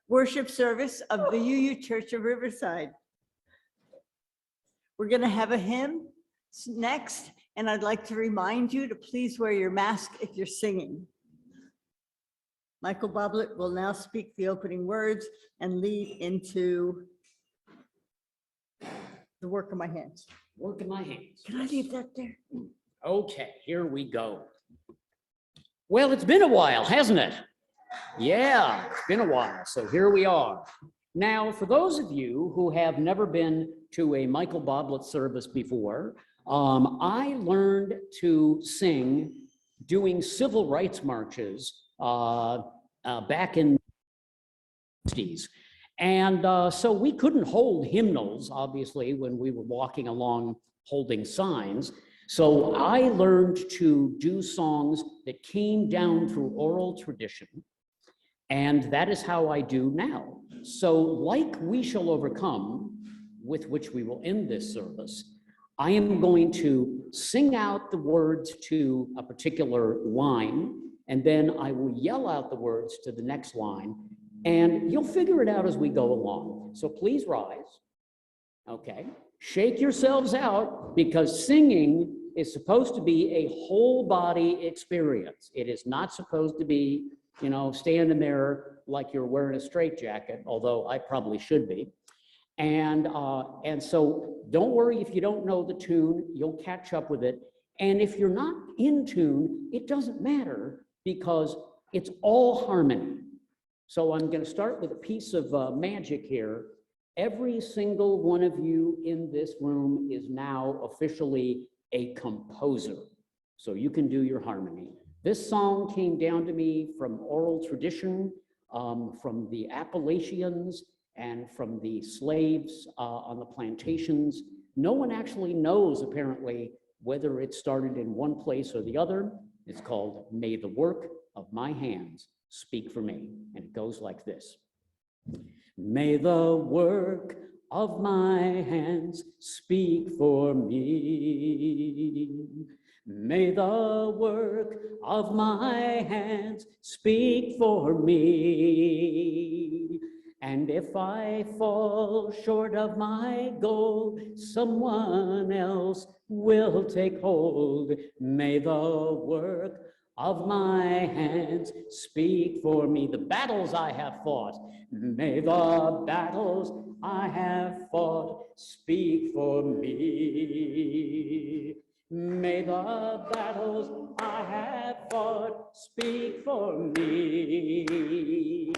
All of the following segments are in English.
worship service of the UU Church of Riverside. We're going to have a hymn next, and I'd like to remind you to please wear your mask if you're singing. Michael Boblett will now speak the opening words and lead into the work of my hands. Work of my hands. Can I leave that there? Okay, here we go. Well, it's been a while, hasn't it? Yeah, it's been a while. So here we are. Now, for those of you who have never been to a Michael Boblett service before, I learned to sing doing civil rights marches back in the 60s. And so we couldn't hold hymnals, obviously, when we were walking along holding signs. So I learned to do songs that came down through oral tradition. And that is how I do now. So like We Shall Overcome, with which we will end this service, I am going to sing out the words to a particular line, and then I will yell out the words to the next line, and you'll figure it out as we go along. So please rise. Okay. Shake yourselves out, because singing is supposed to be a whole body experience. It is not supposed to be, you know, standing there like you're wearing a straitjacket, although I probably should be. And so don't worry if you don't know the tune, you'll catch up with it. And if you're not in tune, it doesn't matter, because it's all harmony. So I'm going to start with a piece of magic here. Every single one of you in this room is now officially a composer. So you can do your harmony. This song came down to me from oral tradition, from the Appalachians and from the slaves on the plantations. No one actually knows, apparently, whether it started in one place or the other. It's called May the Work of My Hands Speak for Me. And it goes like this. May the work of my hands speak for me. May the work of my hands speak for me. And if I fall short of my goal, someone else will take hold. May the work of my hands speak for me. The battles I have fought, may the battles I have fought speak for me. May the battles I have fought speak for me.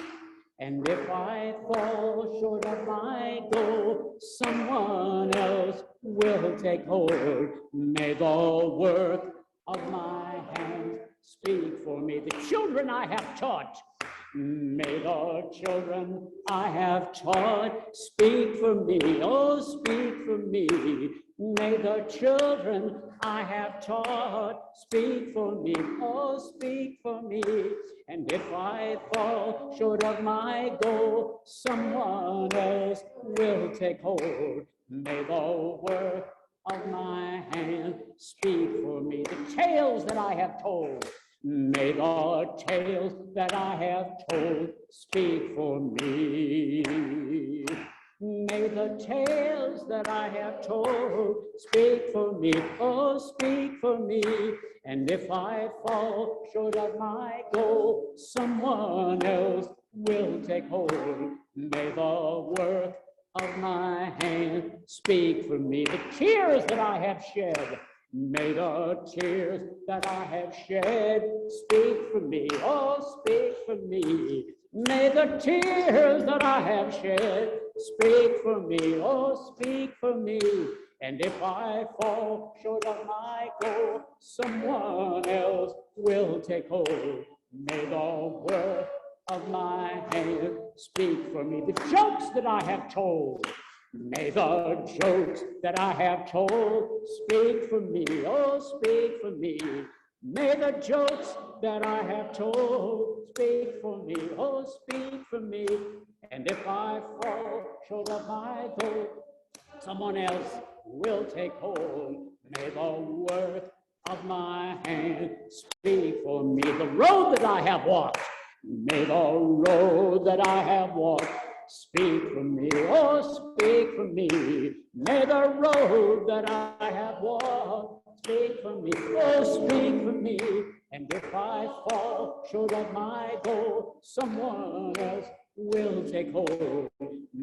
And if I fall short of my goal, someone else will take hold. May the work of my hands speak for me. The children I have taught, may the children I have taught speak for me. Oh, speak for me. May the children I have taught speak for me. Oh, speak for me. And if I fall short of my goal, someone else will take hold. May the work of my hand speak for me. The tales that I have told, may the tales that I have told speak for me. May the tales that I have told speak for me. Oh, speak for me. And if I fall short of my goal, someone else will take hold. May the work of my hand speak for me. The tears that I have shed, may the tears that I have shed speak for me. Oh, speak for me. May the tears that I have shed speak for me. Oh, speak for me. And if I fall short of my goal, someone else will take hold. May the work of my hand speak for me. The jokes that I have told, may the jokes that I have told speak for me. Oh, speak for me. May the jokes that I have told speak for me. Oh, speak for me. And if I fall short of my goal, someone else will take hold. May the work of my hand speak for me. The road that I have walked, May the road that I have walked speak for me, oh, speak for me. May the road that I have walked speak for me, oh, speak for me. And if I fall short of my goal, someone else will take hold.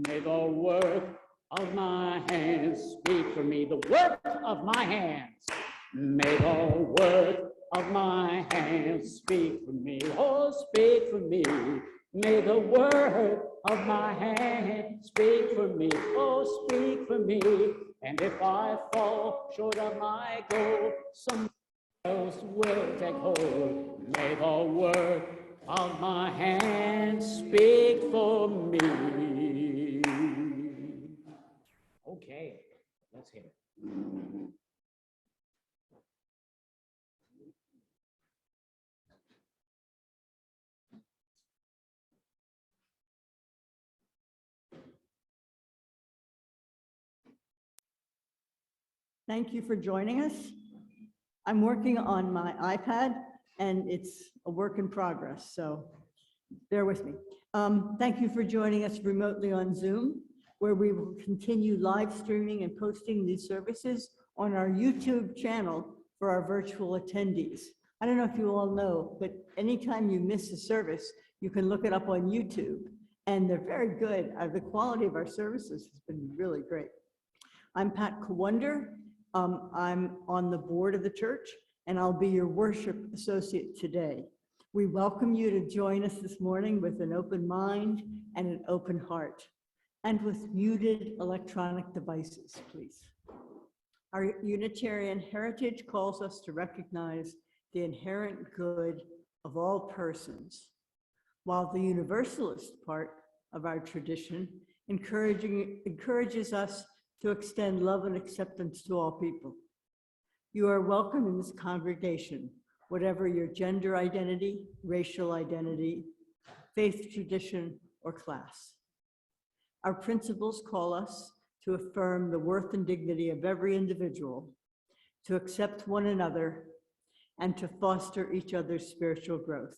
May the work of my hands speak for me, the work of my hands. May the work of my hands speak for me, oh, speak for me. May the word of my hand speak for me, oh, speak for me. And if I fall short of my goal, someone else will take hold. May the word of my hand speak for me. Okay, let's hear it. Thank you for joining us. I'm working on my iPad and it's a work in progress, so bear with me. Thank you for joining us remotely on Zoom, where we will continue live streaming and posting these services on our YouTube channel for our virtual attendees. I don't know if you all know, but anytime you miss a service, you can look it up on YouTube, and they're very good. The quality of our services has been really great. I'm Pat Kawunder. I'm on the board of the church, and I'll be your worship associate today. We welcome you to join us this morning with an open mind and an open heart, and with muted electronic devices, please. Our Unitarian heritage calls us to recognize the inherent good of all persons, while the Universalist part of our tradition encourages us to extend love and acceptance to all people. You are welcome in this congregation, whatever your gender identity, racial identity, faith tradition, or class. Our principles call us to affirm the worth and dignity of every individual, to accept one another, and to foster each other's spiritual growth.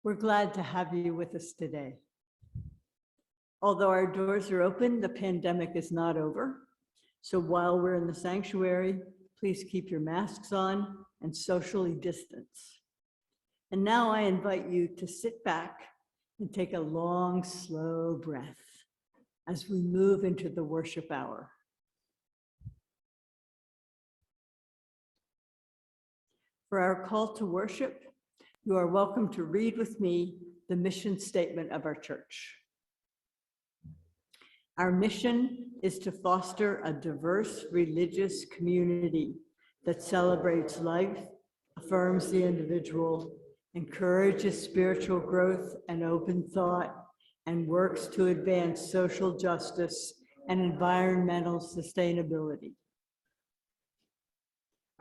We're glad to have you with us today. Although our doors are open, the pandemic is not over. So while we're in the sanctuary, please keep your masks on and socially distance. And now I invite you to sit back and take a long, slow breath as we move into the worship hour. For our call to worship, you are welcome to read with me the mission statement of our church. Our mission is to foster a diverse religious community that celebrates life, affirms the individual, encourages spiritual growth and open thought, and works to advance social justice and environmental sustainability.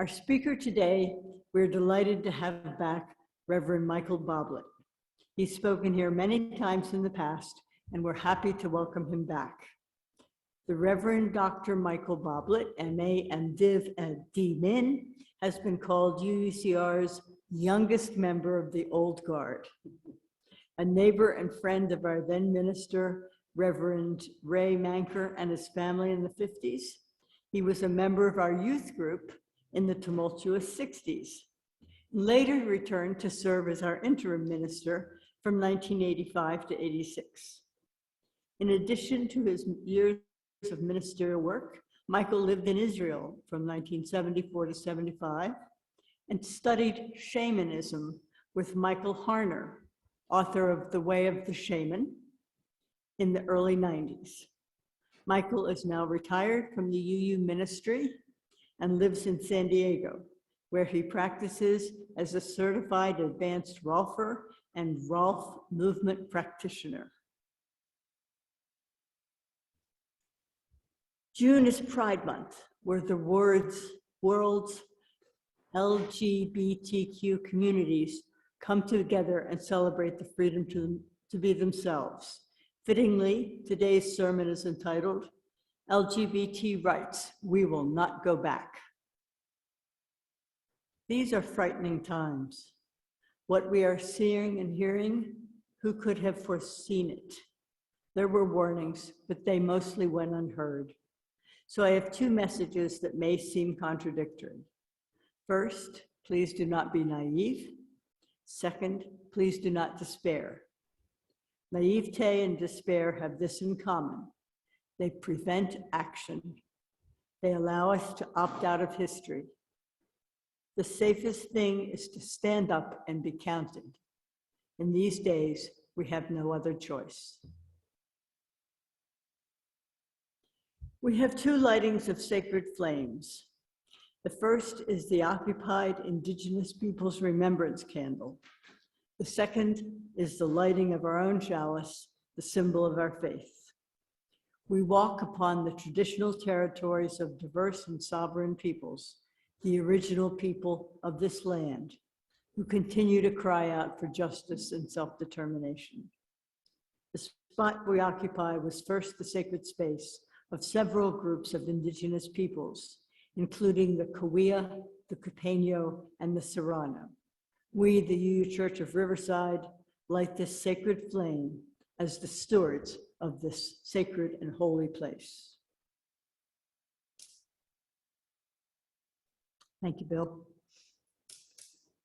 Our speaker today, we're delighted to have back Reverend Michael Boblett. He's spoken here many times in the past, and we're happy to welcome him back. The Reverend Dr. Michael Boblett, MA and Div D-Min, has been called UUCR's youngest member of the old guard. A neighbor and friend of our then minister, Reverend Ray Manker, and his family in the 50s. He was a member of our youth group in the tumultuous 60s. Later returned to serve as our interim minister from 1985 to 86. In addition to his years of ministerial work, Michael lived in Israel from 1974 to 75 and studied shamanism with Michael Harner, author of The Way of the Shaman, in the early 90s. Michael is now retired from the UU ministry and lives in San Diego, where he practices as a certified advanced Rolfer and Rolf movement practitioner. June is Pride Month, where the world's LGBTQ communities come together and celebrate the freedom to be themselves. Fittingly, today's sermon is entitled, LGBT Rights, We Will Not Go Back. These are frightening times. What we are seeing and hearing, who could have foreseen it? There were warnings, but they mostly went unheard. So I have two messages that may seem contradictory. First, please do not be naive. Second, please do not despair. Naivete and despair have this in common. They prevent action. They allow us to opt out of history. The safest thing is to stand up and be counted. In these days, we have no other choice. We have two lightings of sacred flames. The first is the occupied Indigenous Peoples Remembrance Candle. The second is the lighting of our own chalice, the symbol of our faith. We walk upon the traditional territories of diverse and sovereign peoples, the original people of this land, who continue to cry out for justice and self-determination. The spot we occupy was first the sacred space of several groups of Indigenous peoples, including the Cahuilla, the Cupeño, and the Serrano. We, the UU Church of Riverside, light this sacred flame as the stewards of this sacred and holy place. Thank you, Bill.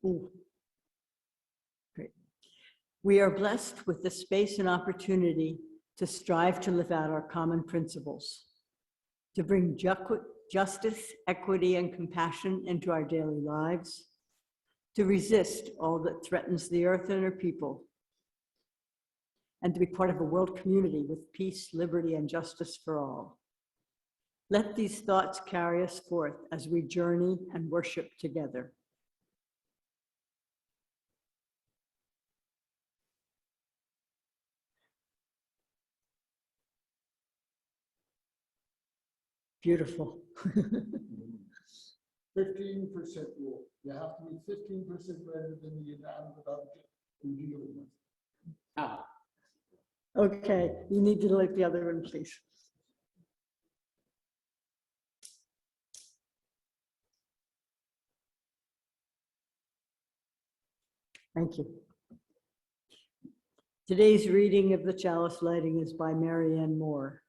Ooh. Great. We are blessed with the space and opportunity to strive to live out our common principles, to bring justice, equity, and compassion into our daily lives, to resist all that threatens the earth and her people, and to be part of a world community with peace, liberty, and justice for all. Let these thoughts carry us forth as we journey and worship together. Beautiful. 15% rule. You have to be 15% greater than the inanimate object you're dealing with. Ah, Okay, you need to light the other one, please. Thank you. Today's reading of the chalice lighting is by Marianne Moore.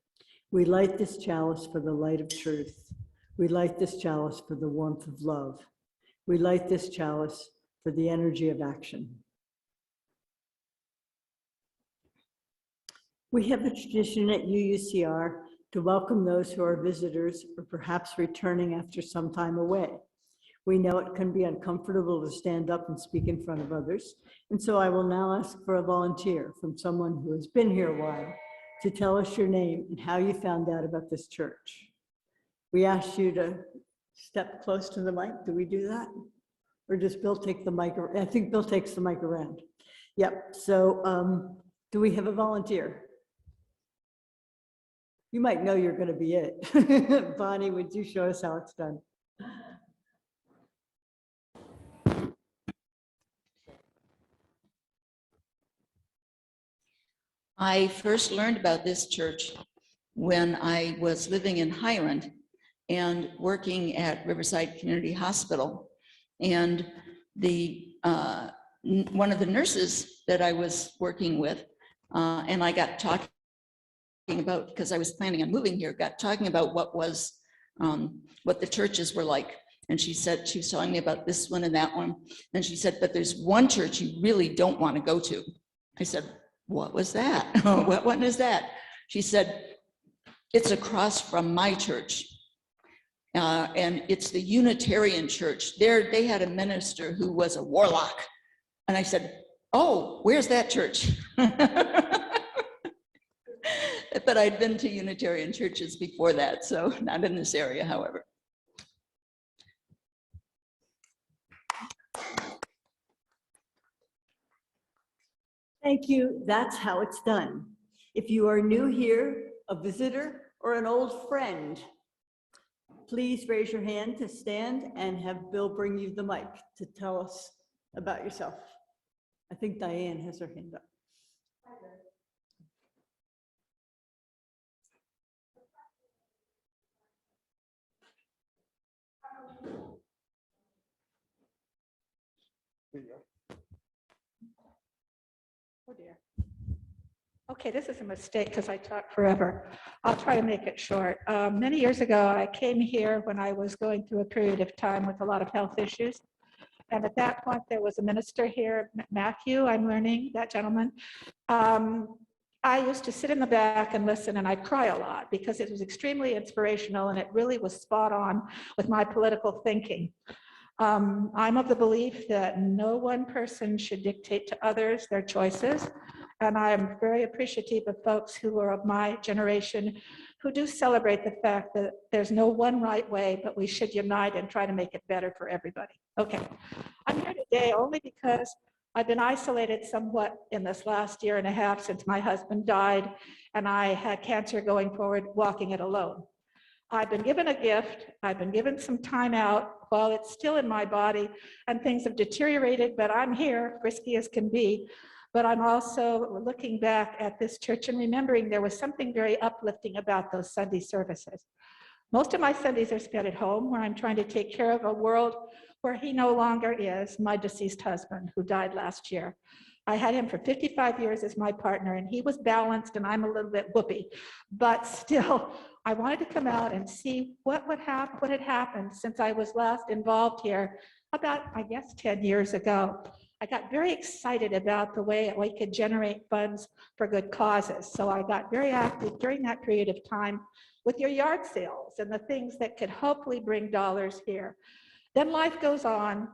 We light this chalice for the light of truth. We light this chalice for the warmth of love. We light this chalice for the energy of action. We have a tradition at UUCR to welcome those who are visitors or perhaps returning after some time away. We know it can be uncomfortable to stand up and speak in front of others, and so I will now ask for a volunteer from someone who has been here a while to tell us your name and how you found out about this church. We ask you to step close to the mic. Do we do that? Or does Bill take the mic? I think Bill takes the mic around. Yep, so do we have a volunteer? You might know you're going to be it. Bonnie, would you show us how it's done? I first learned about this church when I was living in Highland and working at Riverside Community Hospital. And one of the nurses that I was working with, and I got talking about, because I was planning on moving here, got talking about what the churches were like. And she said, she was telling me about this one and that one. And she said, but there's one church you really don't want to go to. I said, what was that? What one is that? She said, it's across from my church. And it's the Unitarian church. There, they had a minister who was a warlock. And I said, oh, where's that church? But I'd been to Unitarian churches before that, so not in this area, however. Thank you. That's how it's done. If you are new here, a visitor, or an old friend, please raise your hand to stand and have Bill bring you the mic to tell us about yourself. I think Diane has her hand up. Okay, this is a mistake because I talk forever. I'll try to make it short. Many years ago, I came here when I was going through a period of time with a lot of health issues. And at that point, there was a minister here, Matthew, I'm learning, that gentleman. I used to sit in the back and listen, and I'd cry a lot because it was extremely inspirational and it really was spot on with my political thinking. I'm of the belief that no one person should dictate to others their choices. And I'm very appreciative of folks who are of my generation who do celebrate the fact that there's no one right way, but we should unite and try to make it better for everybody. Okay, I'm here today only because I've been isolated somewhat in this last year and a half since my husband died and I had cancer going forward, walking it alone. I've been given a gift. I've been given some time out while it's still in my body and things have deteriorated, but I'm here, frisky as can be. But I'm also looking back at this church and remembering there was something very uplifting about those Sunday services. Most of my Sundays are spent at home where I'm trying to take care of a world where he no longer is, my deceased husband who died last year. I had him for 55 years as my partner and he was balanced and I'm a little bit whoopee, but still I wanted to come out and see what had happened since I was last involved here about, I guess, 10 years ago. I got very excited about the way we could generate funds for good causes. So I got very active during that period of time with your yard sales and the things that could hopefully bring dollars here. Then life goes on,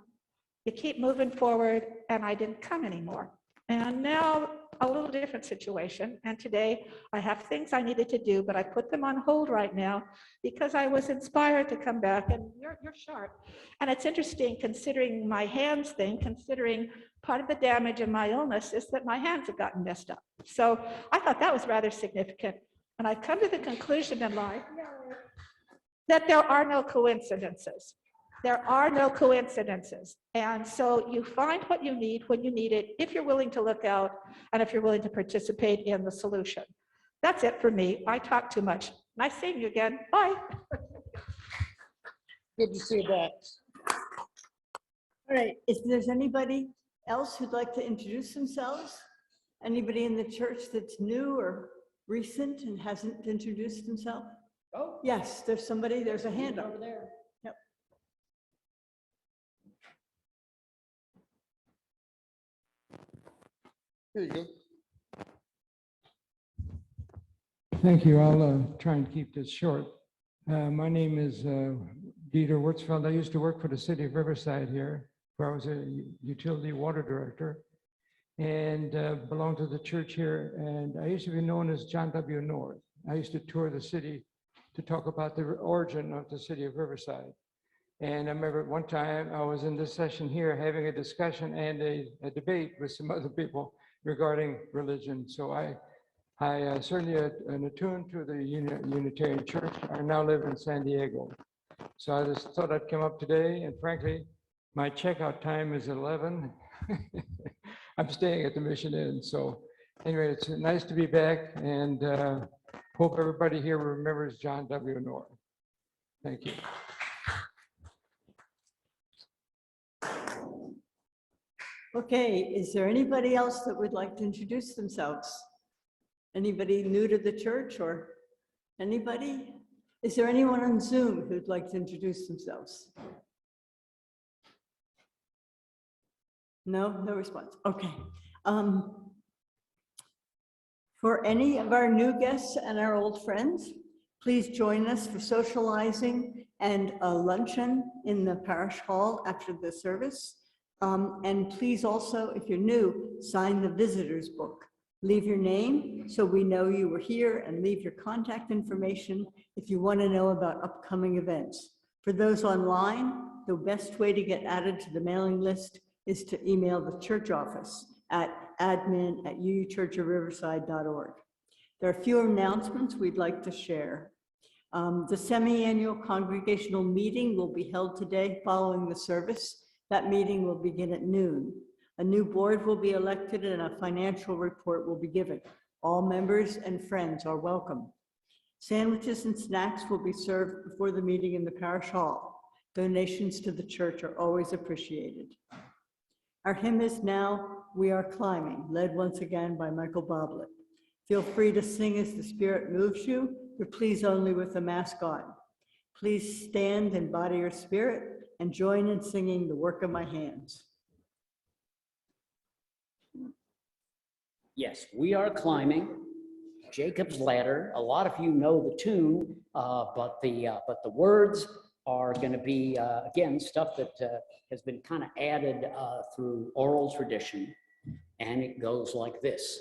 you keep moving forward, and I didn't come anymore. And now a little different situation. And today I have things I needed to do, but I put them on hold right now because I was inspired to come back and you're sharp. And it's interesting considering my hands thing, considering part of the damage of my illness is that my hands have gotten messed up. So I thought that was rather significant. And I've come to the conclusion in life that there are no coincidences. There are no coincidences. And so you find what you need when you need it, if you're willing to look out and if you're willing to participate in the solution. That's it for me. I talk too much. Nice seeing you again. Bye. Good to see you back. All right, if there's anybody else who'd like to introduce themselves, anybody in the church that's new or recent and hasn't introduced themselves? Oh, Yes, there's somebody, there's a hand up. over there. Yep. Here you go. Thank you. I'll try and keep this short. My name is Dieter Wurzfeld. I used to work for the city of Riverside here, where I was a utility water director and belonged to the church here. And I used to be known as John W. North. I used to tour the city to talk about the origin of the city of Riverside. And I remember one time I was in this session here having a discussion and a debate with some other people regarding religion. So I certainly am attuned to the Unitarian Church. I now live in San Diego. So I just thought I'd come up today, and frankly, my checkout time is 11. I'm staying at the Mission Inn. So anyway, it's nice to be back, and hope everybody here remembers John W. North. Thank you. Okay, is there anybody else that would like to introduce themselves? Anybody new to the church or anybody? Is there anyone on Zoom who'd like to introduce themselves? No, no response. Okay. For any of our new guests and our old friends, please join us for socializing and a luncheon in the parish hall after the service. And please also, if you're new, sign the visitor's book. Leave your name so we know you were here and leave your contact information if you want to know about upcoming events. For those online, the best way to get added to the mailing list is to email the church office at admin@uuchurchofriverside.org. There are a few announcements we'd like to share. The semi-annual congregational meeting will be held today following the service. That meeting will begin at noon. A new board will be elected and a financial report will be given. All members and friends are welcome. Sandwiches and snacks will be served before the meeting in the parish hall. Donations to the church are always appreciated. Our hymn is now "We Are Climbing," led once again by Michael Boblett. Feel free to sing as the Spirit moves you, but please only with the mask on. Please stand and body your spirit and join in singing the work of my hands. Yes, we are climbing Jacob's ladder. A lot of you know the tune, but the words are going to be again stuff that has been kind of added through oral tradition, and it goes like this: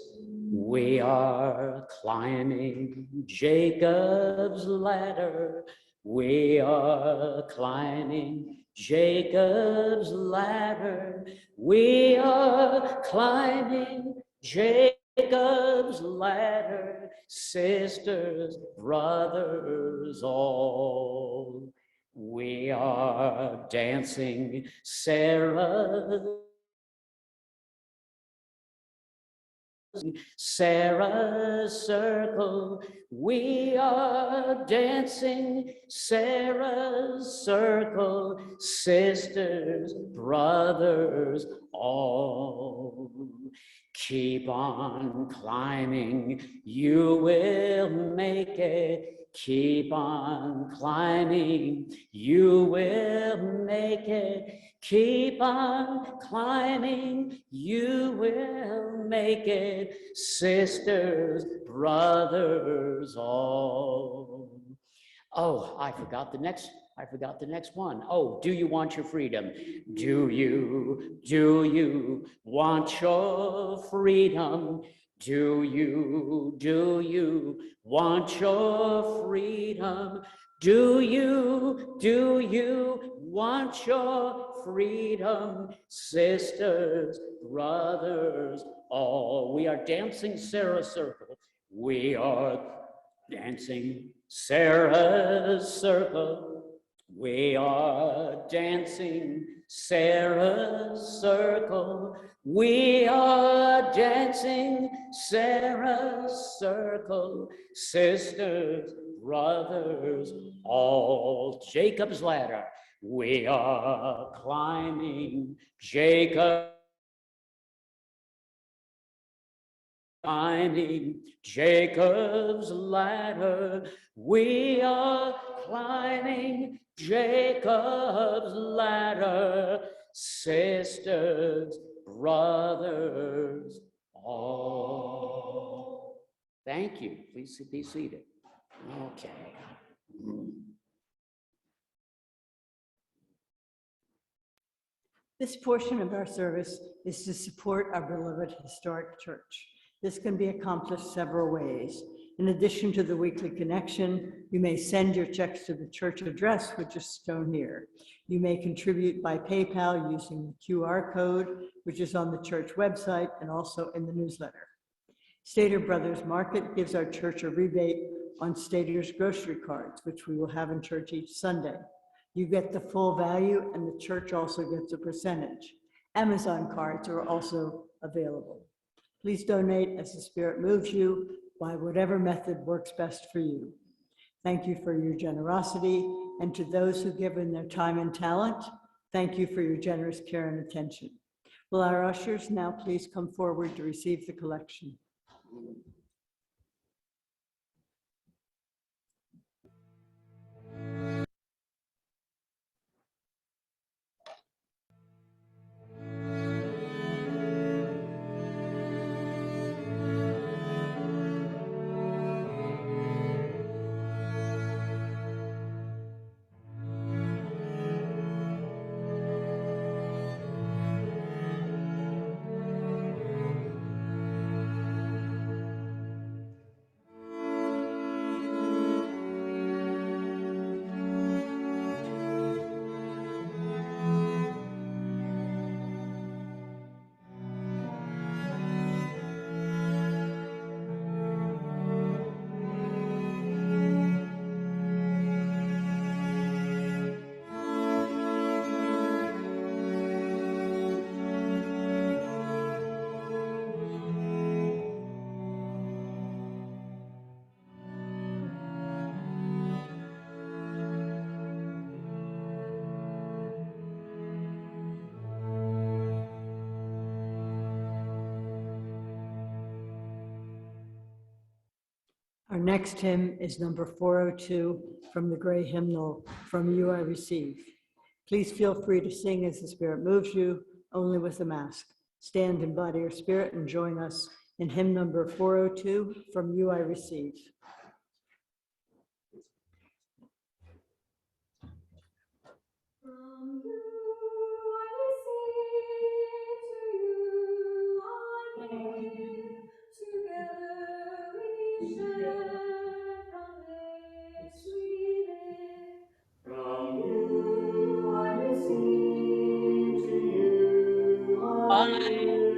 we are climbing Jacob's ladder. We are climbing Jacob's ladder. We are climbing Jacob's ladder, sisters, brothers, all. We are dancing Sarah's circle. We are dancing Sarah's circle, sisters, brothers, all. Keep on climbing, you will make it. Keep on climbing, you will make it. Keep on climbing, you will make it. Sisters, brothers, all. Oh, I forgot the next one. Oh, do you want your freedom? Do you want your freedom? Do you want your freedom? Do you want your freedom? Sisters, brothers, all. We are dancing Sarah's circle. We are dancing Sarah's circle. We are dancing Sarah's circle. We are dancing Sarah's circle. Sisters, brothers, all. Jacob's ladder. We are climbing Jacob. Climbing Jacob's ladder. We are climbing Jacob's ladder. Sisters, brothers, all. Thank you. Please be seated. Okay. This portion of our service is to support our beloved historic church. This can be accomplished several ways. In addition to the weekly connection, you may send your checks to the church address, which is shown here. You may contribute by PayPal using the QR code, which is on the church website and also in the newsletter. Stater Brothers Market gives our church a rebate on Stater's grocery cards, which we will have in church each Sunday. You get the full value and the church also gets a percentage. Amazon cards are also available. Please donate as the Spirit moves you by whatever method works best for you. Thank you for your generosity, and to those who give in their time and talent, thank you for your generous care and attention. Will our ushers now please come forward to receive the collection? Our next hymn is number 402 from the gray hymnal, From You I Receive. Please feel free to sing as the Spirit moves you, only with a mask. Stand in body or spirit and join us in hymn number 402, From You I Receive. From you I receive, to you I give, together we share from this we live. From you I receive, to you I give,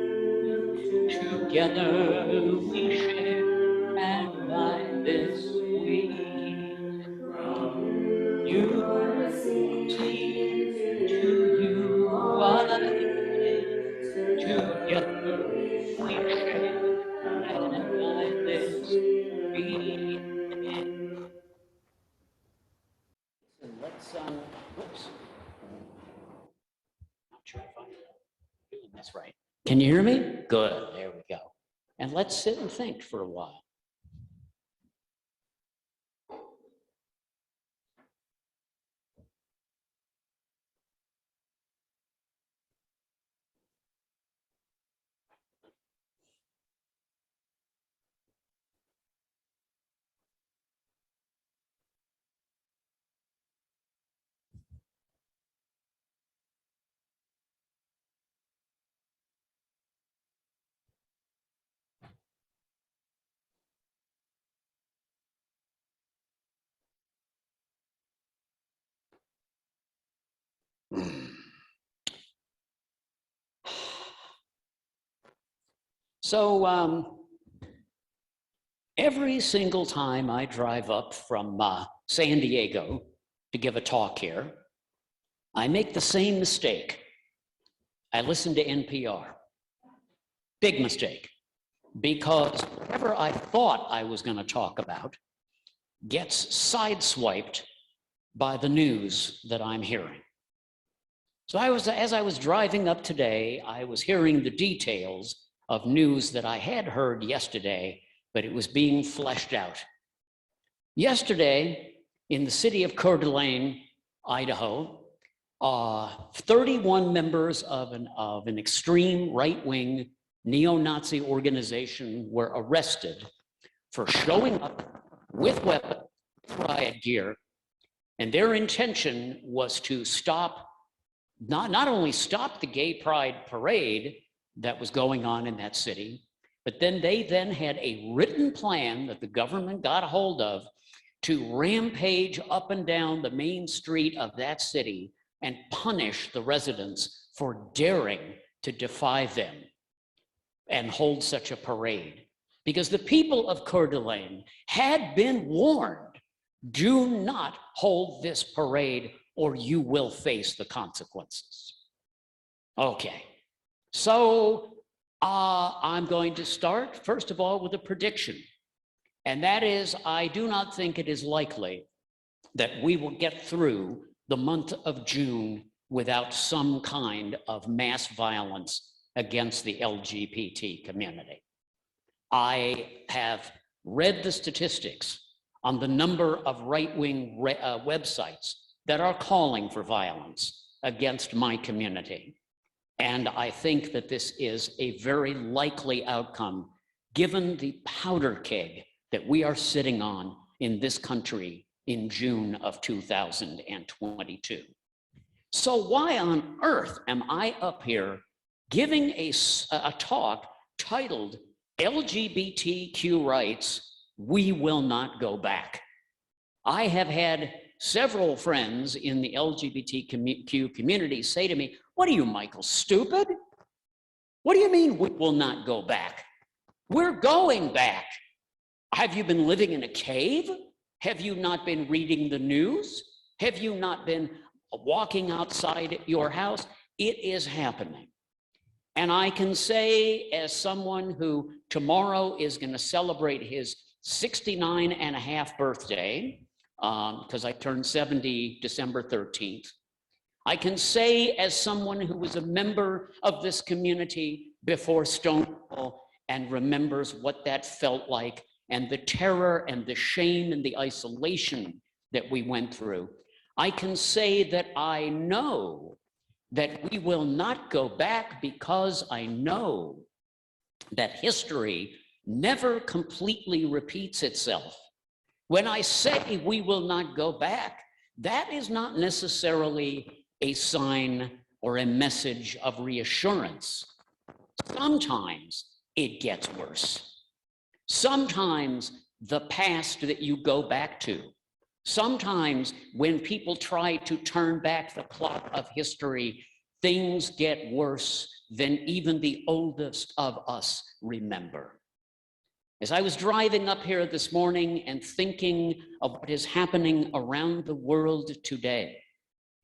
Together we share, and by this we from you you I receive, to you I give, together together we we share, share, and and from by this this we we live. and let's whoops. Not sure if I'm doing this right. Can you hear me? Good, there we go. And let's sit and think for a while. So every single time I drive up from San Diego to give a talk here, I make the same mistake. I listen to NPR. Big mistake, because whatever I thought I was going to talk about gets sideswiped by the news that I'm hearing. So as I was driving up today, I was hearing the details of news that I had heard yesterday, but it was being fleshed out. Yesterday, in the city of Coeur d'Alene, Idaho, 31 members of an extreme right-wing neo-Nazi organization were arrested for showing up with weapons, riot gear, and their intention was to stop, not only stop the gay pride parade that was going on in that city, but they had a written plan that the government got a hold of to rampage up and down the main street of that city and punish the residents for daring to defy them and hold such a parade. Because the people of Coeur d'Alene had been warned, do not hold this parade or you will face the consequences. Okay, so I'm going to start, first of all, with a prediction. And that is, I do not think it is likely that we will get through the month of June without some kind of mass violence against the LGBT community. I have read the statistics on the number of right-wing websites that are calling for violence against my community. And I think that this is a very likely outcome given the powder keg that we are sitting on in this country in June of 2022. So why on earth am I up here giving a talk titled LGBTQ Rights, We Will Not Go Back? I have had several friends in the LGBTQ community say to me, what are you, Michael, stupid? What do you mean we will not go back? We're going back. Have you been living in a cave? Have you not been reading the news? Have you not been walking outside your house? It is happening. And I can say, as someone who tomorrow is going to celebrate his 69 and a half birthday, because I turned 70 December 13th, I can say, as someone who was a member of this community before Stonewall and remembers what that felt like and the terror and the shame and the isolation that we went through, I can say that I know that we will not go back, because I know that history never completely repeats itself. When I say we will not go back, that is not necessarily a sign or a message of reassurance. Sometimes it gets worse. Sometimes the past that you go back to, sometimes when people try to turn back the clock of history, things get worse than even the oldest of us remember. As I was driving up here this morning and thinking of what is happening around the world today,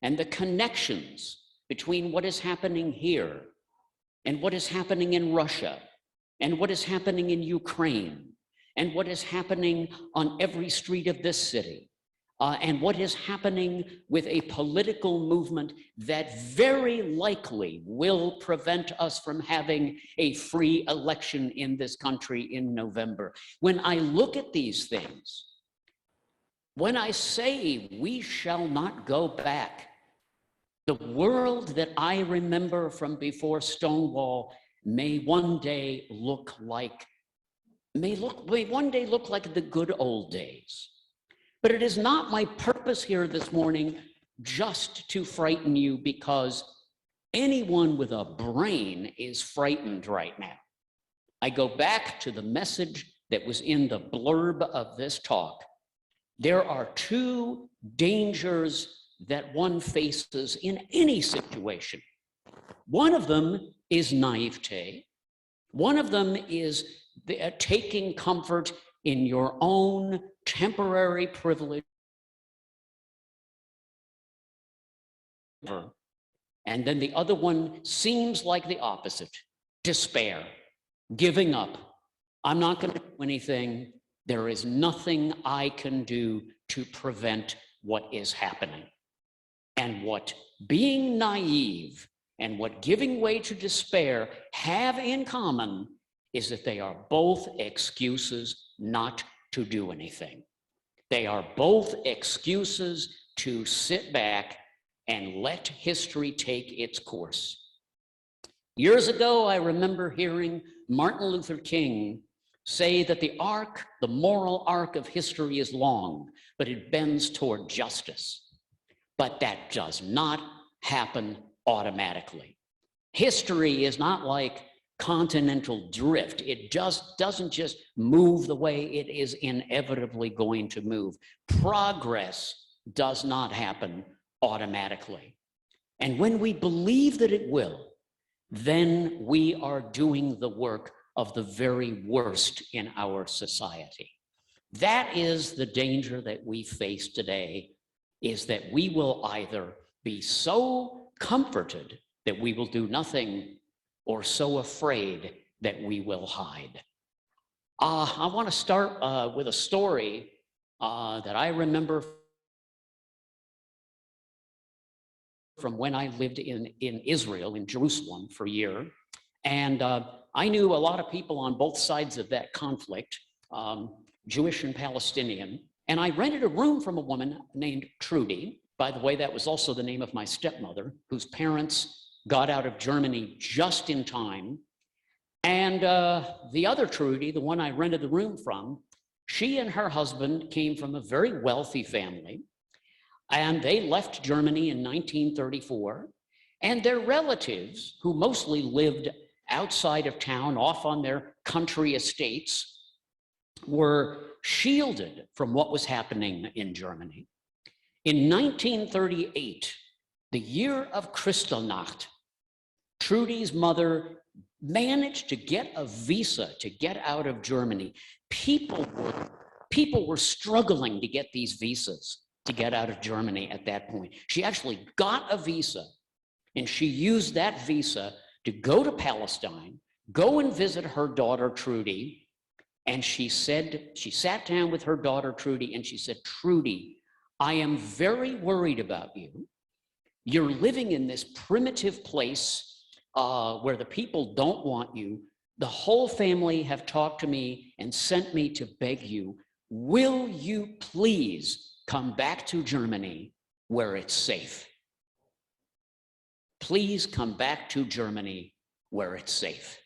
and the connections between what is happening here and what is happening in Russia, and what is happening in Ukraine, and what is happening on every street of this city, and what is happening with a political movement that very likely will prevent us from having a free election in this country in November. When I look at these things, when I say we shall not go back, the world that I remember from before Stonewall may one day look like the good old days. But it is not my purpose here this morning just to frighten you, because anyone with a brain is frightened right now. I go back to the message that was in the blurb of this talk. There are two dangers that one faces in any situation. One of them is naivete. One of them is taking comfort in your own temporary privilege. And then the other one seems like the opposite: despair, giving up. I'm not going to do anything. There is nothing I can do to prevent what is happening. And what being naive and what giving way to despair have in common is that they are both excuses not to do anything. They are both excuses to sit back and let history take its course. Years ago, I remember hearing Martin Luther King say that the moral arc of history is long, but it bends toward justice. But that does not happen automatically. History is not like continental drift. It just doesn't just move the way it is inevitably going to move. Progress does not happen automatically. And when we believe that it will, then we are doing the work of the very worst in our society. That is the danger that we face today, is that we will either be so comforted that we will do nothing, or so afraid that we will hide. I want to start with a story that I remember from when I lived in Israel, in Jerusalem, for a year. And I knew a lot of people on both sides of that conflict, Jewish and Palestinian. And I rented a room from a woman named Trudy. By the way, that was also the name of my stepmother, whose parents got out of Germany just in time. And the other Trudy, the one I rented the room from, she and her husband came from a very wealthy family. And they left Germany in 1934. And their relatives, who mostly lived outside of town, off on their country estates, were shielded from what was happening in Germany. In 1938, the year of Kristallnacht, Trudy's mother managed to get a visa to get out of Germany. People were struggling to get these visas to get out of Germany at that point. She actually got a visa, and she used that visa to go to Palestine, go and visit her daughter, Trudy. And she sat down with her daughter, Trudy, and she said, "Trudy, I am very worried about you. You're living in this primitive place where the people don't want you. The whole family have talked to me and sent me to beg you, will you please come back to Germany where it's safe? Please come back to Germany where it's safe.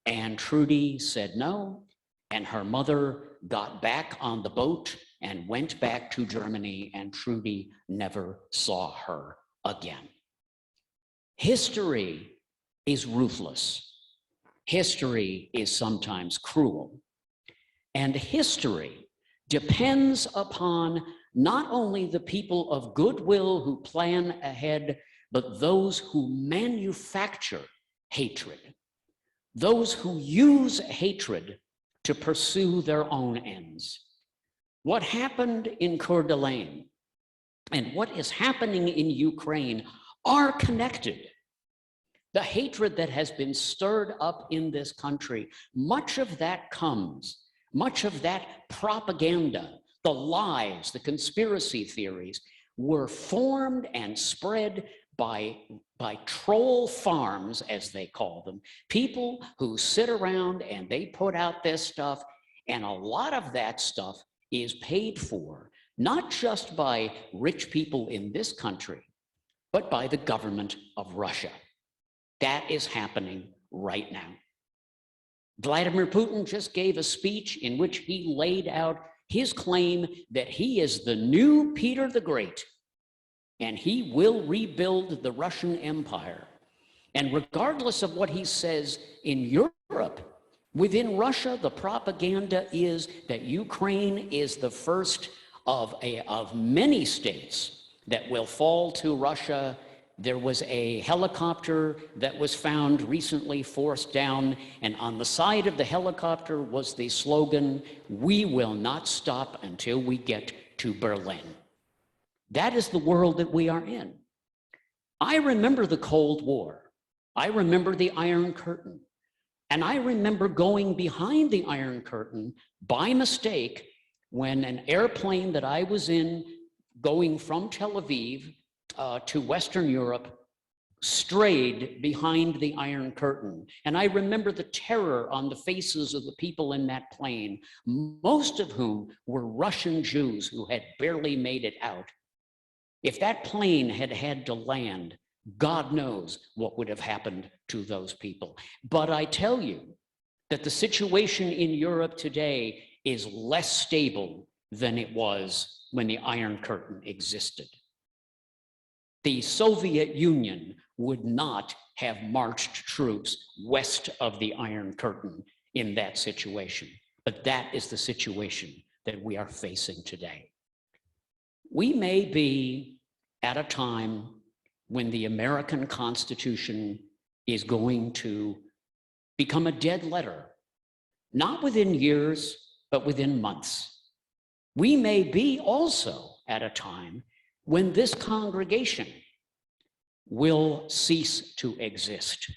And Trudy said no, and her mother got back on the boat and went back to Germany, and Trudy never saw her again. History is ruthless. History is sometimes cruel. And history depends upon not only the people of goodwill who plan ahead, but those who manufacture hatred, those who use hatred to pursue their own ends. What happened in Coeur d'Alene and what is happening in Ukraine are connected. The hatred that has been stirred up in this country, much of that comes, much of that propaganda, the lies, the conspiracy theories were formed and spread by troll farms, as they call them, people who sit around and they put out this stuff, and a lot of that stuff is paid for, not just by rich people in this country, but by the government of Russia. That is happening right now. Vladimir Putin just gave a speech in which he laid out his claim that he is the new Peter the Great, and he will rebuild the Russian Empire. And regardless of what he says in Europe, within Russia, the propaganda is that Ukraine is the first of many states that will fall to Russia. There was a helicopter that was found recently forced down, and on the side of the helicopter was the slogan, "We will not stop until we get to Berlin." That is the world that we are in. I remember the Cold War. I remember the Iron Curtain. And I remember going behind the Iron Curtain by mistake when an airplane that I was in going from Tel Aviv to Western Europe strayed behind the Iron Curtain. And I remember the terror on the faces of the people in that plane, most of whom were Russian Jews who had barely made it out. If that plane had had to land, God knows what would have happened to those people. But I tell you that the situation in Europe today is less stable than it was when the Iron Curtain existed. The Soviet Union would not have marched troops west of the Iron Curtain in that situation. But that is the situation that we are facing today. We may be at a time when the American Constitution is going to become a dead letter, not within years, but within months. We may be also at a time when this congregation will cease to exist.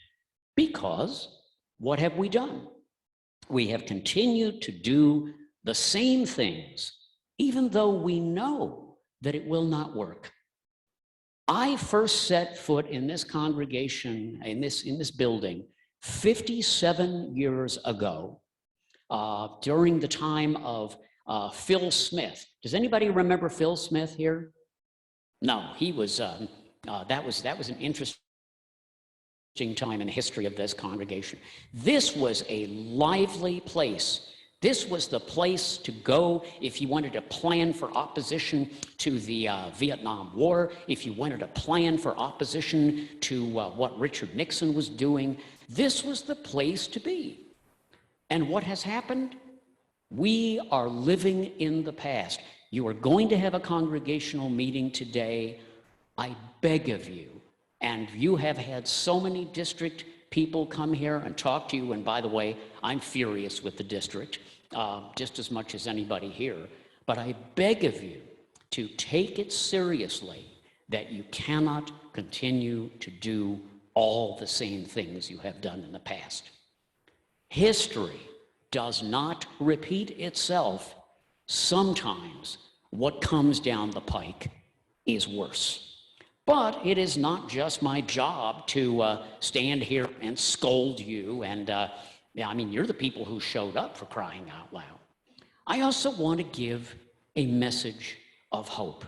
Because what have we done? We have continued to do the same things, even though we know that it will not work. I first set foot in this congregation, in this building, 57 years ago, during the time of Phil Smith. Does anybody remember Phil Smith here? No, he was, that was an interesting time in the history of this congregation. This was a lively place. This was the place to go if you wanted to plan for opposition to the Vietnam War, if you wanted to plan for opposition to what Richard Nixon was doing. This was the place to be. And what has happened? We are living in the past. You are going to have a congregational meeting today. I beg of you, and you have had so many district people come here and talk to you, and by the way, I'm furious with the district, just as much as anybody here, but I beg of you to take it seriously that you cannot continue to do all the same things you have done in the past. History does not repeat itself. Sometimes what comes down the pike is worse. But it is not just my job to stand here and scold you and Yeah, I mean, you're the people who showed up, for crying out loud. I also want to give a message of hope.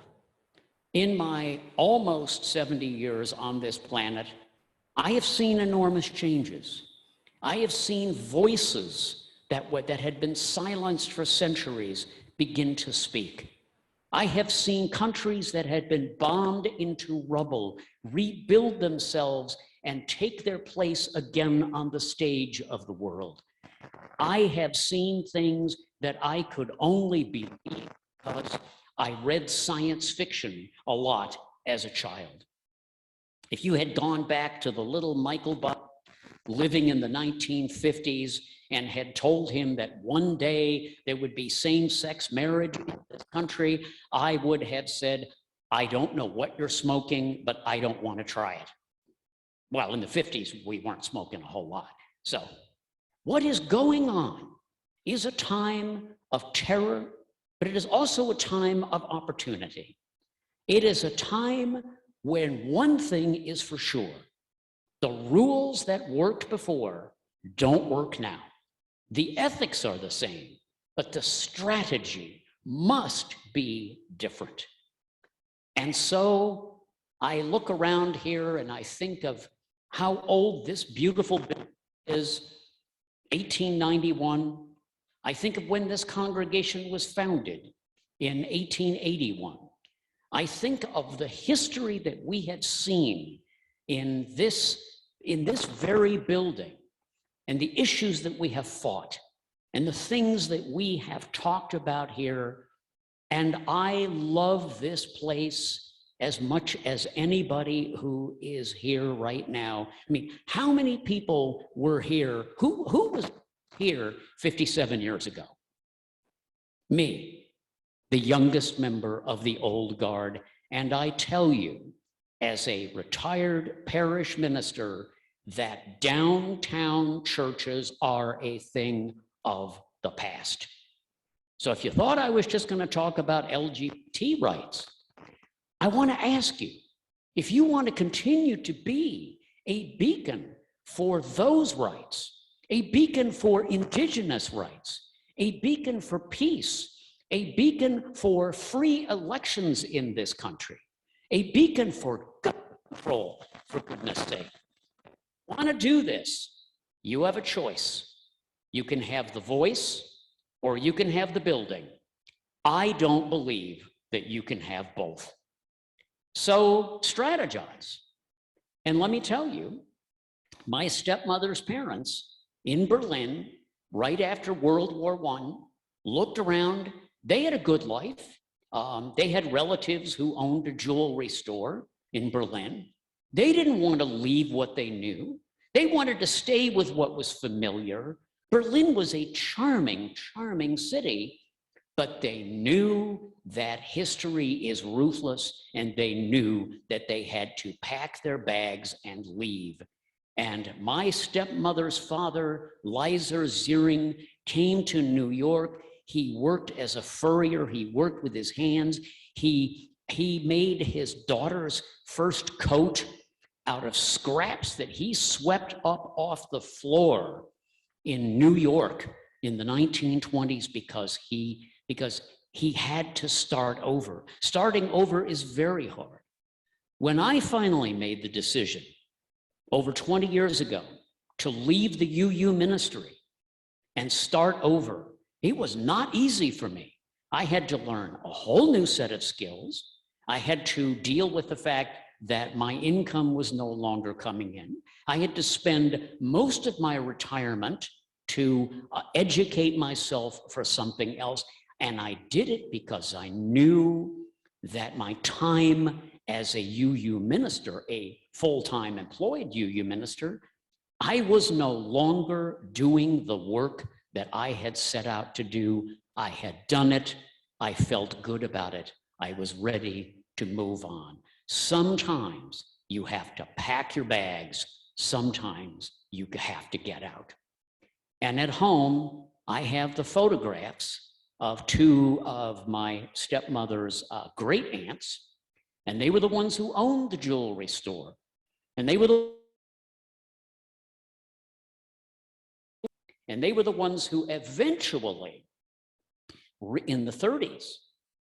In my almost 70 years on this planet, I have seen enormous changes. I have seen voices that had been silenced for centuries begin to speak. I have seen countries that had been bombed into rubble rebuild themselves and take their place again on the stage of the world. I have seen things that I could only believe because I read science fiction a lot as a child. If you had gone back to the little Michael Boblett living in the 1950s and had told him that one day there would be same-sex marriage in this country, I would have said, I don't know what you're smoking, but I don't want to try it. Well, in the 50s, we weren't smoking a whole lot. So what is going on is a time of terror, but it is also a time of opportunity. It is a time when one thing is for sure: the rules that worked before don't work now. The ethics are the same, but the strategy must be different. And so I look around here and I think of how old this beautiful building is, 1891. I think of when this congregation was founded in 1881. I think of the history that we had seen in this very building, and the issues that we have fought, and the things that we have talked about here. And I love this place as much as anybody who is here right now. I mean, how many people were here? Who was here 57 years ago? Me, the youngest member of the old guard. And I tell you, as a retired parish minister, that downtown churches are a thing of the past. So if you thought I was just going to talk about LGBT rights, I want to ask you, if you want to continue to be a beacon for those rights, a beacon for indigenous rights, a beacon for peace, a beacon for free elections in this country, a beacon for gun control, for goodness sake, want to do this, you have a choice. You can have the voice or you can have the building. I don't believe that you can have both. So strategize. And let me tell you, my stepmother's parents in Berlin, right after World War I, looked around. They had a good life. They had relatives who owned a jewelry store in Berlin. They didn't want to leave what they knew. They wanted to stay with what was familiar. Berlin was a charming, charming city, but they knew that history is ruthless, and they knew that they had to pack their bags and leave. And my stepmother's father, Leiser Ziering, came to New York. He worked as a furrier. He worked with his hands. He made his daughter's first coat out of scraps that he swept up off the floor in New York in the 1920s because he had to start over. Starting over is very hard. When I finally made the decision over 20 years ago to leave the UU ministry and start over, it was not easy for me. I had to learn a whole new set of skills. I had to deal with the fact that my income was no longer coming in. I had to spend most of my retirement to educate myself for something else. And I did it because I knew that my time as a UU minister, a full-time employed UU minister, I was no longer doing the work that I had set out to do. I had done it. I felt good about it. I was ready to move on. Sometimes you have to pack your bags. Sometimes you have to get out. And at home, I have the photographs of two of my stepmother's great aunts, and they were the ones who owned the jewelry store. And they were And they were the ones who eventually, in the 30s,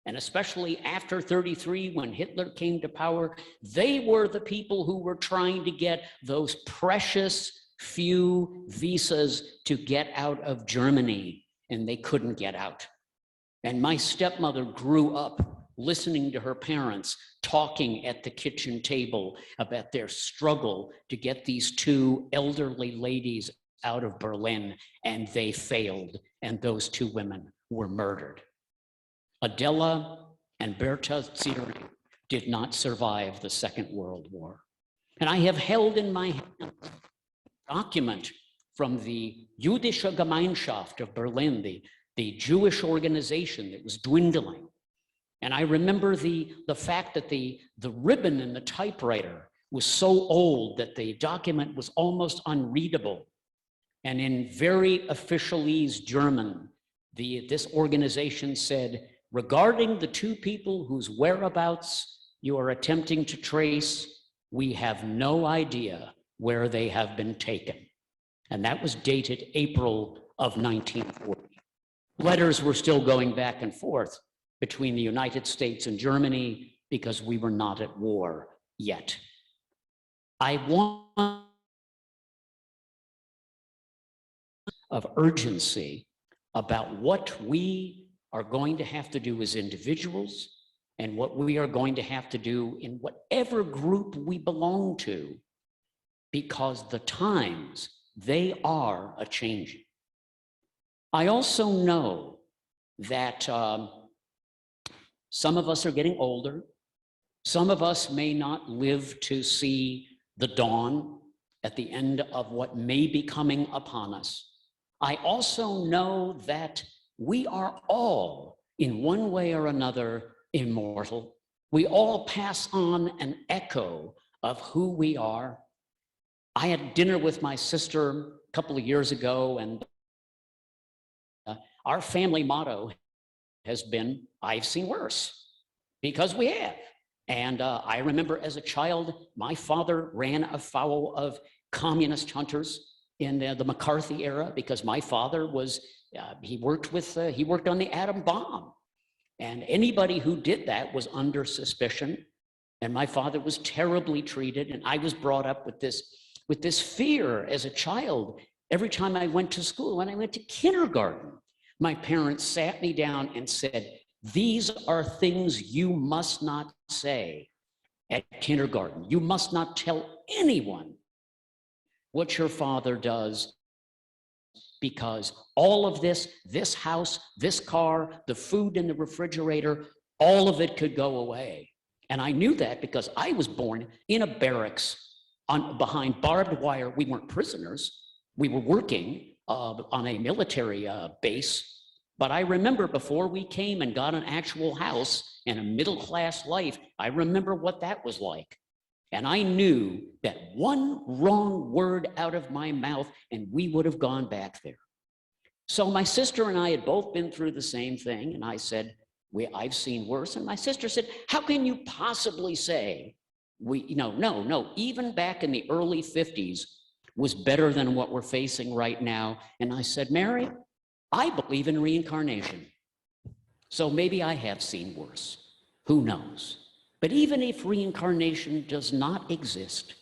and especially after 33, when Hitler came to power, they were the people who were trying to get those precious few visas to get out of Germany, and they couldn't get out. And my stepmother grew up listening to her parents talking at the kitchen table about their struggle to get these two elderly ladies out of Berlin, and they failed, and those two women were murdered. Adela and Berta Ziering did not survive the Second World War. And I have held in my hand a document from the Jüdische Gemeinschaft of Berlin, the Jewish organization that was dwindling. And I remember the fact that the ribbon in the typewriter was so old that the document was almost unreadable. And in very officialese German, this organization said, regarding the two people whose whereabouts you are attempting to trace, we have no idea where they have been taken. And that was dated April of 1940. Letters were still going back and forth between the United States and Germany because we were not at war yet. I want of urgency about what we are going to have to do as individuals and what we are going to have to do in whatever group we belong to, because the times, they are a-changing. I also know that some of us are getting older. Some of us may not live to see the dawn at the end of what may be coming upon us. I also know that we are all, in one way or another, immortal. We all pass on an echo of who we are. I had dinner with my sister a couple of years ago, and our family motto has been, I've seen worse, because we have. And I remember as a child, my father ran afoul of communist hunters in the McCarthy era, because my father was, he worked on the atom bomb. And anybody who did that was under suspicion. And my father was terribly treated. And I was brought up with this fear as a child. Every time I went to school, when I went to kindergarten, my parents sat me down and said, these are things you must not say at kindergarten. You must not tell anyone what your father does, because all of this house, this car, the food in the refrigerator, all of it could go away. And I knew that because I was born in a barracks behind barbed wire. We weren't prisoners. We were working on a military base. But I remember before we came and got an actual house and a middle-class life, I remember what that was like. And I knew that one wrong word out of my mouth and we would have gone back there. So my sister and I had both been through the same thing. And I said, I've seen worse. And my sister said, how can you possibly say, no, even back in the early 50s was better than what we're facing right now. And I said, Mary, I believe in reincarnation. So maybe I have seen worse. Who knows? But even if reincarnation does not exist,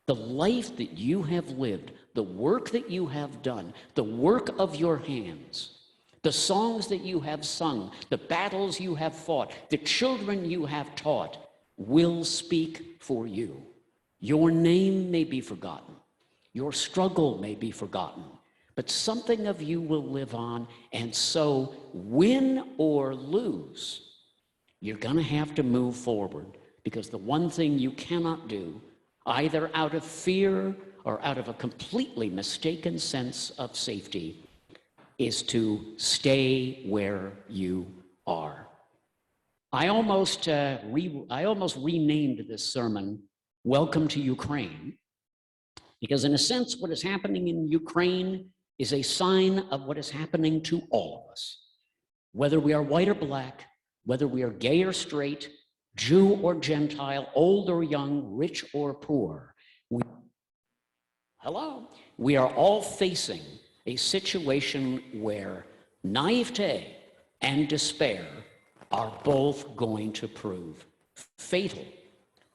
the life that you have lived, the work that you have done, the work of your hands, the songs that you have sung, the battles you have fought, the children you have taught will speak for you. Your name may be forgotten. Your struggle may be forgotten, but something of you will live on. And so win or lose, you're going to have to move forward, because the one thing you cannot do, either out of fear or out of a completely mistaken sense of safety, is to stay where you are. I almost renamed this sermon, Welcome to Ukraine, because in a sense, what is happening in Ukraine is a sign of what is happening to all of us. Whether we are white or black, whether we are gay or straight, Jew or Gentile, old or young, rich or poor, we are all facing a situation where naivete and despair are both going to prove fatal.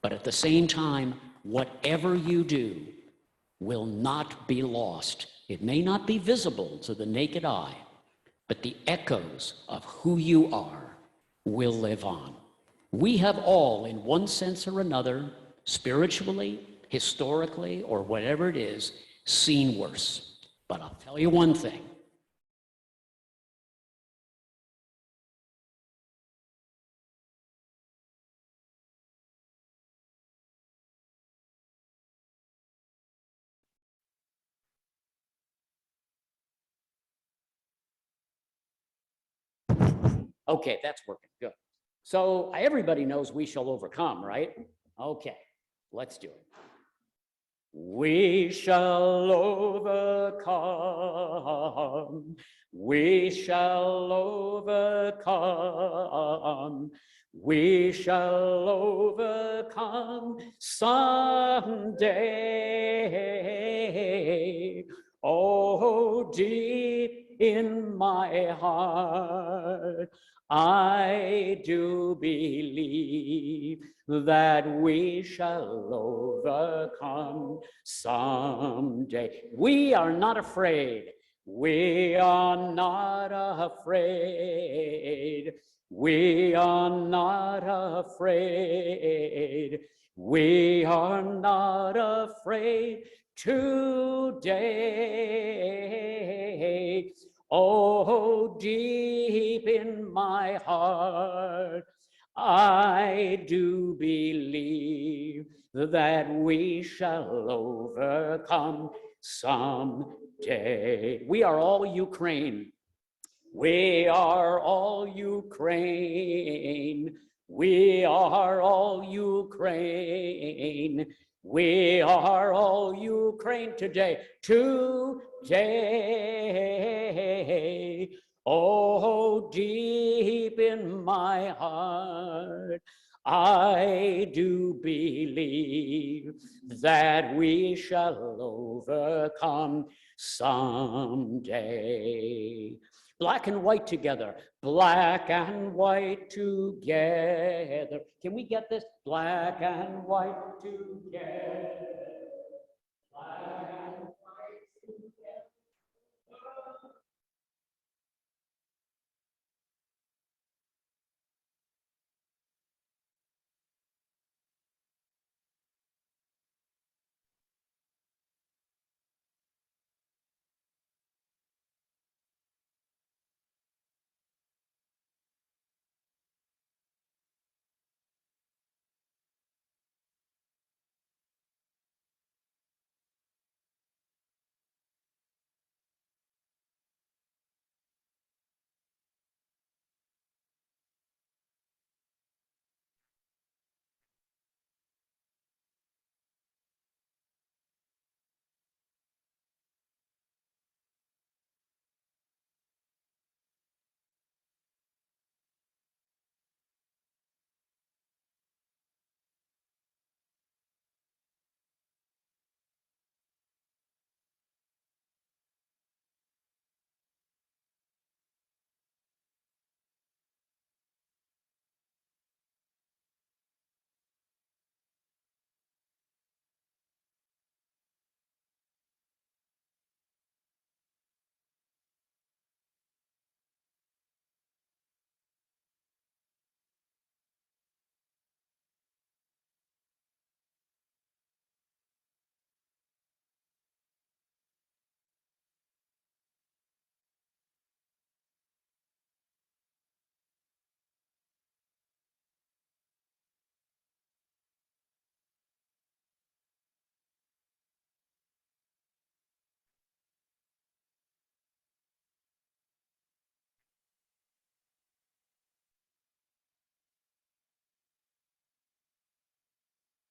But at the same time, whatever you do will not be lost. It may not be visible to the naked eye, but the echoes of who you are will live on. We have all, in one sense or another, spiritually, historically, or whatever it is, seen worse. But I'll tell you one thing. Okay, that's working, good. So everybody knows we shall overcome, right? Okay, let's do it. We shall overcome. We shall overcome. We shall overcome someday. Oh, deep in my heart, I do believe that we shall overcome someday. We are not afraid. We are not afraid. We are not afraid. We are not afraid today. Oh, deep in my heart, I do believe that we shall overcome someday. We are all Ukraine. We are all Ukraine. We are all Ukraine. We are all Ukraine today. Today. Oh, deep in my heart, I do believe that we shall overcome someday. Black and white together, black and white together. Can we get this? Black and white together. Black and white together.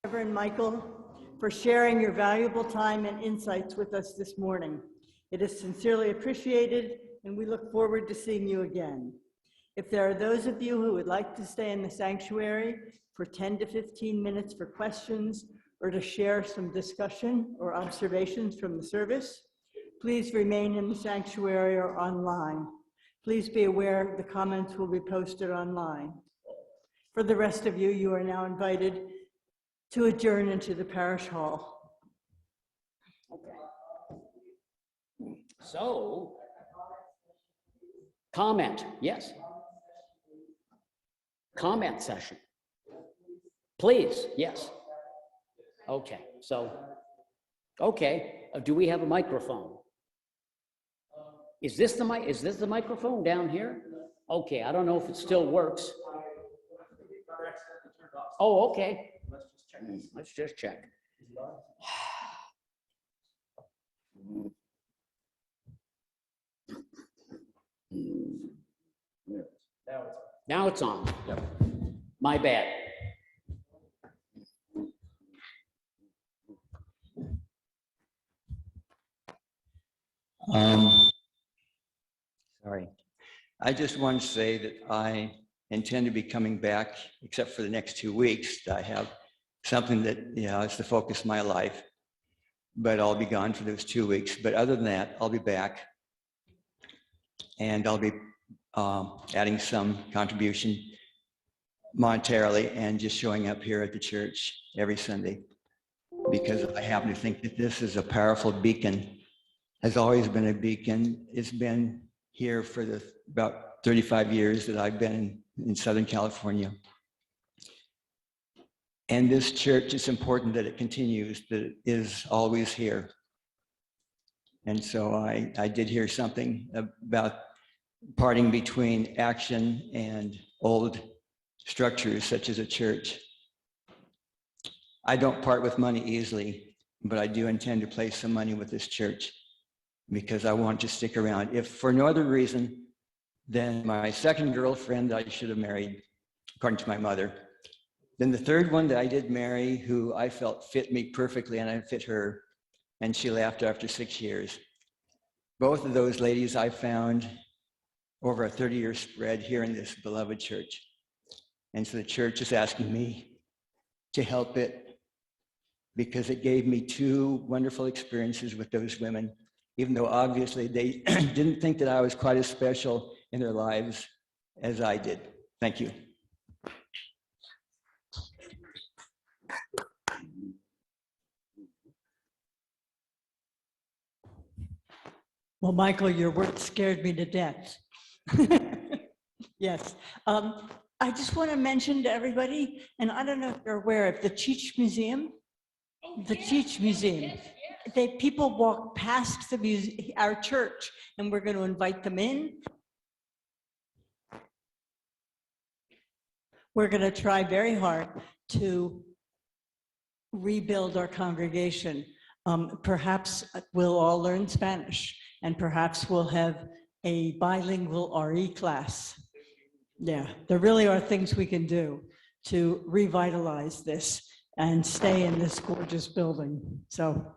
Reverend Michael, for sharing your valuable time and insights with us this morning. It is sincerely appreciated, and we look forward to seeing you again. If there are those of you who would like to stay in the sanctuary for 10 to 15 minutes for questions or to share some discussion or observations from the service, Please remain in the sanctuary or online. Please be aware the comments will be posted online. For the rest of you, you are now invited to adjourn into the parish hall. So, comment, yes. Comment session. Please, yes. Okay, so, okay, do we have a microphone? Is this the microphone down here? Okay, I don't know if it still works. Oh, okay. Let's just check. Now it's on. Yep. My bad. Sorry. I just want to say that I intend to be coming back, except for the next 2 weeks. I have something that, is the focus of my life, but I'll be gone for those 2 weeks. But other than that, I'll be back, and I'll be adding some contribution monetarily and just showing up here at the church every Sunday, because I happen to think that this is a powerful beacon, has always been a beacon. It's been here for about 35 years that I've been in Southern California. And this church, it's important that it continues, that it is always here. And so I did hear something about parting between action and old structures such as a church. I don't part with money easily, but I do intend to place some money with this church because I want to stick around. If for no other reason than my second girlfriend that I should have married, according to my mother. Then the third one that I did marry, who I felt fit me perfectly, and I fit her, and she left after 6 years. Both of those ladies I found over a 30-year spread here in this beloved church. And so the church is asking me to help it because it gave me 2 wonderful experiences with those women, even though obviously they didn't think that I was quite as special in their lives as I did. Thank you. Well, Michael, your words scared me to death. Yes. I just want to mention to everybody, and I don't know if you're aware of the Cheech Museum. The Cheech Museum. People walk past the our church, and we're going to invite them in. We're going to try very hard to rebuild our congregation. Perhaps we'll all learn Spanish, and perhaps we'll have a bilingual RE class. Yeah, there really are things we can do to revitalize this and stay in this gorgeous building. So.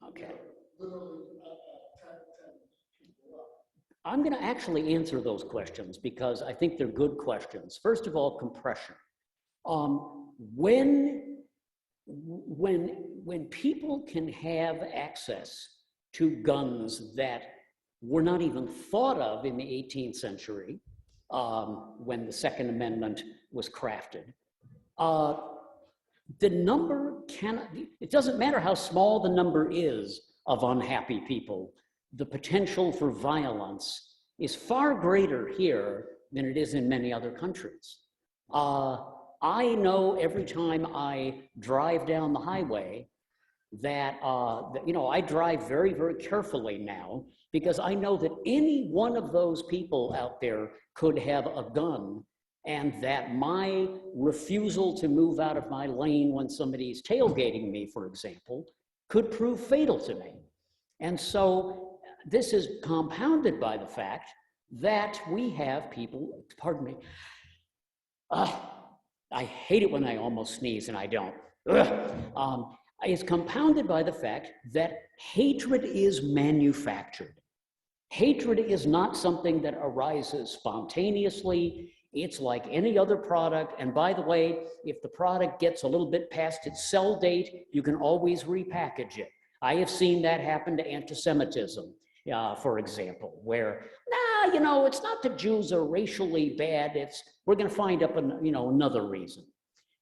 Okay. Literally, 10 people up. I'm going to actually answer those questions because I think they're good questions. First of all, compression. When people can have access to guns that were not even thought of in the 18th century, when the Second Amendment was crafted, the number cannot, it doesn't matter how small the number is of unhappy people, the potential for violence is far greater here than it is in many other countries. I know every time I drive down the highway that, I drive very, very carefully now because I know that any one of those people out there could have a gun, and that my refusal to move out of my lane when somebody's tailgating me, for example, could prove fatal to me. And so this is compounded by the fact that we have people, pardon me, I hate it when I almost sneeze and I don't. It's compounded by the fact that hatred is manufactured. Hatred is not something that arises spontaneously. It's like any other product. And by the way, if the product gets a little bit past its sell date, you can always repackage it. I have seen that happen to anti-Semitism, for example, where, it's not that Jews are racially bad, we're going to find up another reason.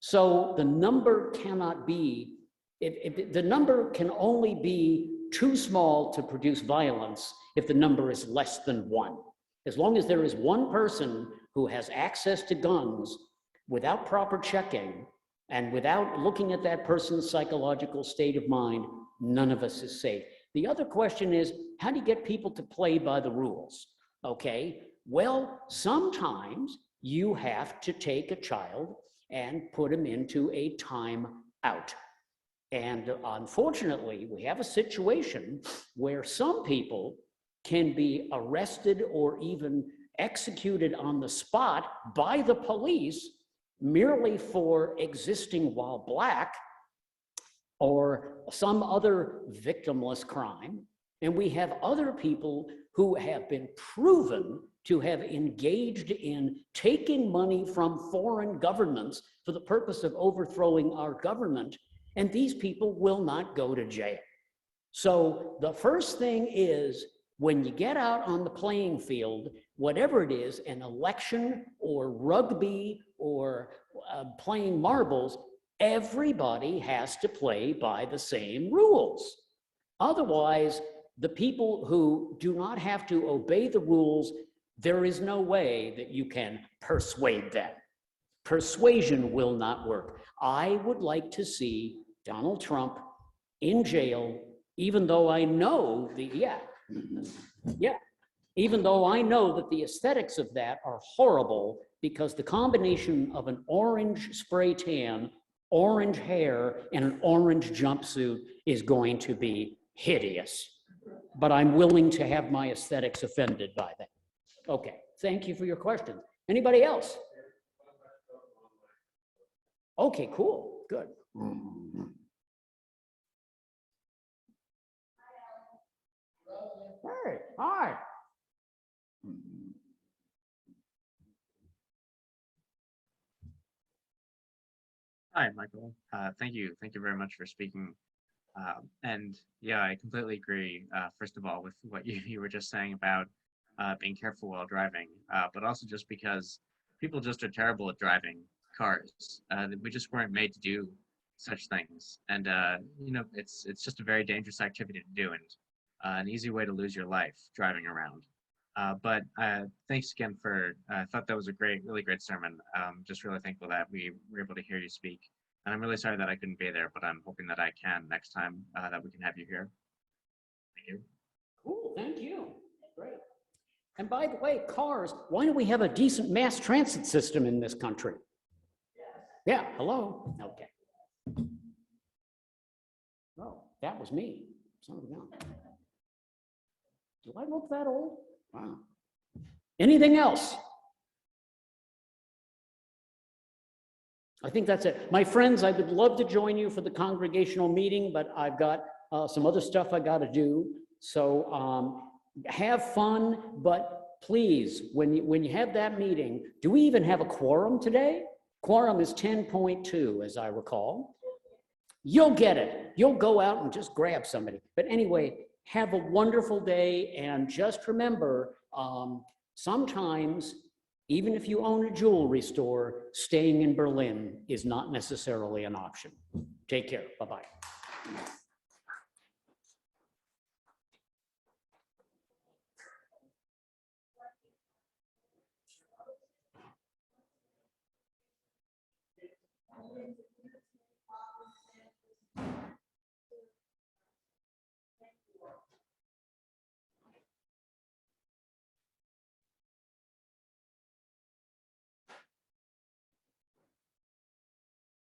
So the number cannot be, the number can only be too small to produce violence if the number is less than 1. As long as there is one person who has access to guns without proper checking and without looking at that person's psychological state of mind, none of us is safe. The other question is, how do you get people to play by the rules? Okay, well, sometimes you have to take a child and put him into a time out. And unfortunately, we have a situation where some people can be arrested or even executed on the spot by the police merely for existing while black or some other victimless crime. And we have other people who have been proven to have engaged in taking money from foreign governments for the purpose of overthrowing our government, and these people will not go to jail. So the first thing is, when you get out on the playing field, whatever it is, an election or rugby or playing marbles, everybody has to play by the same rules. Otherwise, the people who do not have to obey the rules, there is no way that you can persuade them. Persuasion will not work. I would like to see Donald Trump in jail, even though I know even though I know that the aesthetics of that are horrible, because the combination of an orange spray tan, orange hair, and an orange jumpsuit is going to be hideous. But I'm willing to have my aesthetics offended by that. Okay, thank you for your question. Anybody else? Okay, cool, good. Hey, hi. Hi, Michael. Thank you. Thank you very much for speaking. And yeah, I completely agree, first of all, with what you were just saying about being careful while driving, but also just because people just are terrible at driving cars. We just weren't made to do such things. And, it's just a very dangerous activity to do, and an easy way to lose your life driving around. But thanks again for, I thought that was a really great sermon. Just really thankful that we were able to hear you speak. And I'm really sorry that I couldn't be there, but I'm hoping that I can next time that we can have you here. Thank you. Cool, thank you. Great. And by the way, cars, why don't we have a decent mass transit system in this country? Yeah, hello? Okay. Oh, that was me. Son of a gun. Do I look that old? Wow. Anything else? I think that's it. My friends, I would love to join you for the congregational meeting, but I've got some other stuff I got to do. So have fun, but please, when you have that meeting, do we even have a quorum today? Quorum is 10.2, as I recall. You'll get it. You'll go out and just grab somebody. But anyway, have a wonderful day, and just remember, sometimes, even if you own a jewelry store, staying in Berlin is not necessarily an option. Take care. Bye-bye.